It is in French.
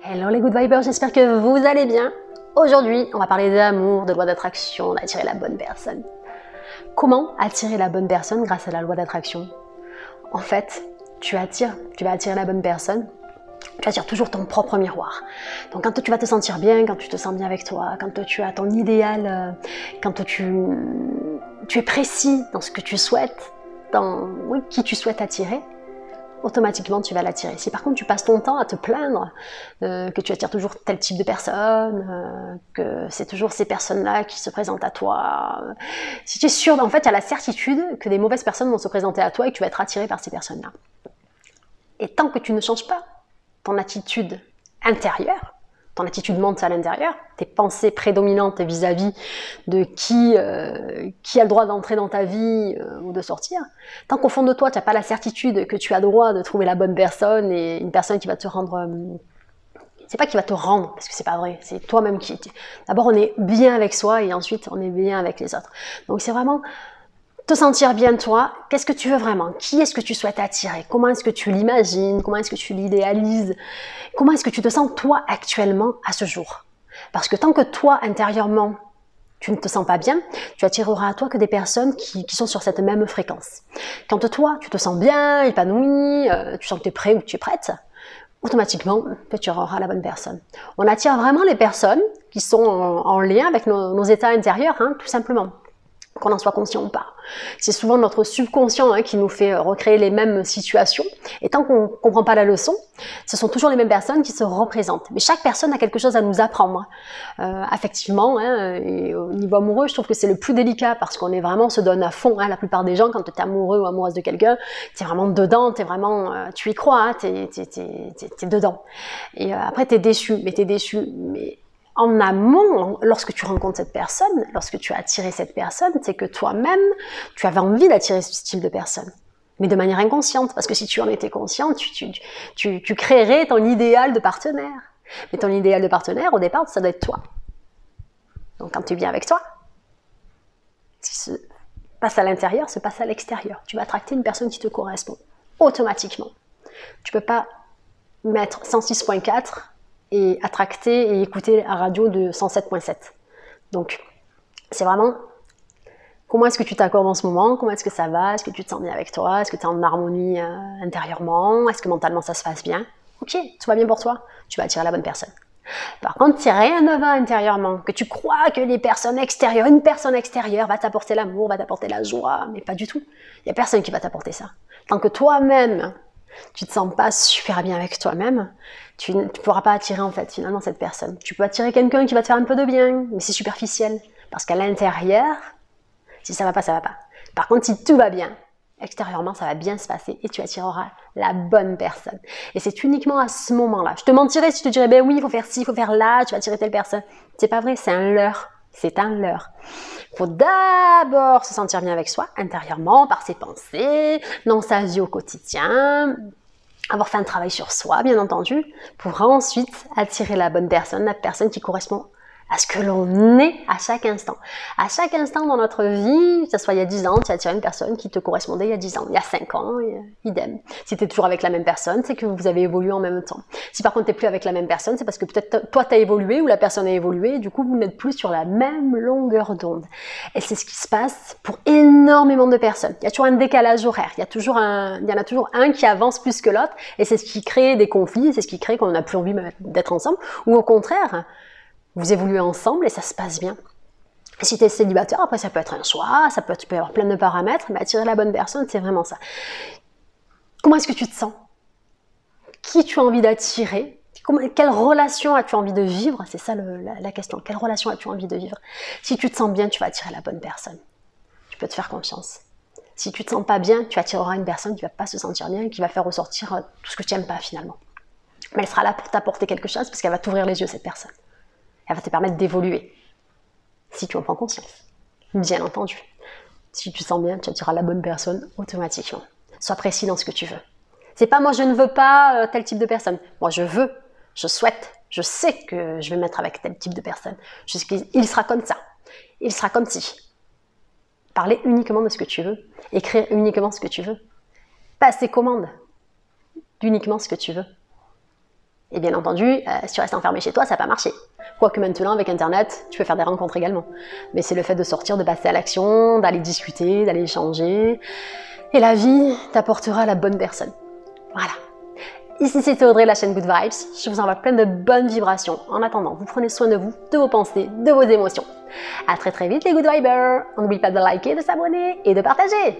Hello les Good Vibers, j'espère que vous allez bien. Aujourd'hui, on va parler d'amour, de loi d'attraction, d'attirer la bonne personne. Comment attirer la bonne personne grâce à la loi d'attraction? En fait, tu vas attirer la bonne personne, tu attires toujours ton propre miroir. Donc quand tu vas te sentir bien, quand tu te sens bien avec toi, quand tu as ton idéal, quand tu es précis dans ce que tu souhaites, dans qui tu souhaites attirer, automatiquement tu vas l'attirer. Si par contre tu passes ton temps à te plaindre que tu attires toujours tel type de personne, que c'est toujours ces personnes-là qui se présentent à toi, si tu es sûr, en fait, tu as la certitude que des mauvaises personnes vont se présenter à toi et que tu vas être attiré par ces personnes-là. Et tant que tu ne changes pas ton attitude intérieure, ton attitude mentale intérieure, tes pensées prédominantes vis-à-vis de qui a le droit d'entrer dans ta vie ou de sortir, tant qu'au fond de toi, tu n'as pas la certitude que tu as le droit de trouver la bonne personne et une personne qui va te rendre... c'est pas qui va te rendre, parce que c'est pas vrai, c'est toi-même qui... D'abord, on est bien avec soi et ensuite, on est bien avec les autres. Donc, c'est vraiment... te sentir bien toi, qu'est-ce que tu veux vraiment? Qui est-ce que tu souhaites attirer? Comment est-ce que tu l'imagines? Comment est-ce que tu l'idéalises? Comment est-ce que tu te sens toi actuellement à ce jour? Parce que tant que toi intérieurement tu ne te sens pas bien, tu attireras à toi que des personnes qui sont sur cette même fréquence. Quand toi tu te sens bien, épanoui, tu sens que tu es prêt ou que tu es prête, automatiquement tu attireras la bonne personne. On attire vraiment les personnes qui sont en lien avec nos états intérieurs, tout simplement. Qu'on en soit conscient ou pas. C'est souvent notre subconscient qui nous fait recréer les mêmes situations. Et tant qu'on ne comprend pas la leçon, ce sont toujours les mêmes personnes qui se représentent. Mais chaque personne a quelque chose à nous apprendre. Affectivement, et au niveau amoureux, je trouve que c'est le plus délicat parce qu'on est vraiment, on se donne à fond. La plupart des gens, quand tu es amoureux ou amoureuse de quelqu'un, tu es vraiment dedans, tu y crois, tu es dedans. Et après, tu es déçu. Mais en amont, lorsque tu rencontres cette personne, lorsque tu as attiré cette personne, c'est que toi-même, tu avais envie d'attirer ce style de personne. Mais de manière inconsciente, parce que si tu en étais consciente, tu créerais ton idéal de partenaire. Mais ton idéal de partenaire, au départ, ça doit être toi. Donc quand tu es bien avec toi, ce qui se passe à l'intérieur se passe à l'extérieur. Tu vas attracter une personne qui te correspond, automatiquement. Tu ne peux pas mettre 106.4 et attracter et écouter la radio de 107.7. Donc, c'est vraiment comment est-ce que tu t'accordes en ce moment, comment est-ce que ça va, est-ce que tu te sens bien avec toi, est-ce que tu es en harmonie intérieurement, est-ce que mentalement ça se passe bien. Ok, tout va bien pour toi, tu vas attirer la bonne personne. Par contre, si rien ne va intérieurement, que tu crois que une personne extérieure va t'apporter l'amour, va t'apporter la joie, mais pas du tout. Il n'y a personne qui va t'apporter ça. Tant que toi-même, tu te sens pas super bien avec toi-même, tu ne pourras pas attirer en fait finalement cette personne. Tu peux attirer quelqu'un qui va te faire un peu de bien, mais c'est superficiel. Parce qu'à l'intérieur, si ça va pas, ça va pas. Par contre, si tout va bien, extérieurement, ça va bien se passer et tu attireras la bonne personne. Et c'est uniquement à ce moment-là. Je te mentirais si je te dirais, ben oui, il faut faire ci, il faut faire là, tu vas attirer telle personne. C'est pas vrai, c'est un leurre. C'est un leurre. Il faut d'abord se sentir bien avec soi, intérieurement, par ses pensées, dans sa vie au quotidien, avoir fait un travail sur soi, bien entendu, pour ensuite attirer la bonne personne, la personne qui correspond à ce que l'on est à chaque instant. À chaque instant dans notre vie, que ce soit il y a 10 ans, tu as attiré une personne qui te correspondait il y a 10 ans, il y a 5 ans, idem. Si tu es toujours avec la même personne, c'est que vous avez évolué en même temps. Si par contre tu n'es plus avec la même personne, c'est parce que peut-être toi tu as évolué ou la personne a évolué, et du coup vous n'êtes plus sur la même longueur d'onde. Et c'est ce qui se passe pour énormément de personnes. Il y a toujours un décalage horaire, il y en a toujours un qui avance plus que l'autre, et c'est ce qui crée des conflits, c'est ce qui crée qu'on n'a plus envie d'être ensemble, ou au contraire, vous évoluez ensemble et ça se passe bien. Et si tu es célibataire, après ça peut être un choix, tu peux avoir plein de paramètres, mais attirer la bonne personne, c'est vraiment ça. Comment est-ce que tu te sens? Qui tu as envie d'attirer? Quelle relation as-tu envie de vivre? C'est ça la question. Quelle relation as-tu envie de vivre? Si tu te sens bien, tu vas attirer la bonne personne. Tu peux te faire confiance. Si tu te sens pas bien, tu attireras une personne qui va pas se sentir bien et qui va faire ressortir tout ce que tu n'aimes pas finalement. Mais elle sera là pour t'apporter quelque chose parce qu'elle va t'ouvrir les yeux, cette personne. Elle va te permettre d'évoluer, si tu en prends conscience, bien entendu. Si tu te sens bien, tu attireras la bonne personne automatiquement. Sois précis dans ce que tu veux. C'est pas moi je ne veux pas tel type de personne. Moi je veux, je souhaite, je sais que je vais me mettre avec tel type de personne. Je sais qu'il sera comme ça, il sera comme ci. Parler uniquement de ce que tu veux, écrire uniquement ce que tu veux, passer commande d'uniquement ce que tu veux. Et bien entendu, si tu restes enfermé chez toi, ça va pas marcher. Quoique maintenant, avec Internet, tu peux faire des rencontres également. Mais c'est le fait de sortir, de passer à l'action, d'aller discuter, d'aller échanger. Et la vie t'apportera la bonne personne. Voilà. Ici, c'était Audrey de la chaîne Good Vibes. Je vous envoie plein de bonnes vibrations. En attendant, vous prenez soin de vous, de vos pensées, de vos émotions. À très très vite les Good Vibers. On n'oublie pas de liker, de s'abonner et de partager.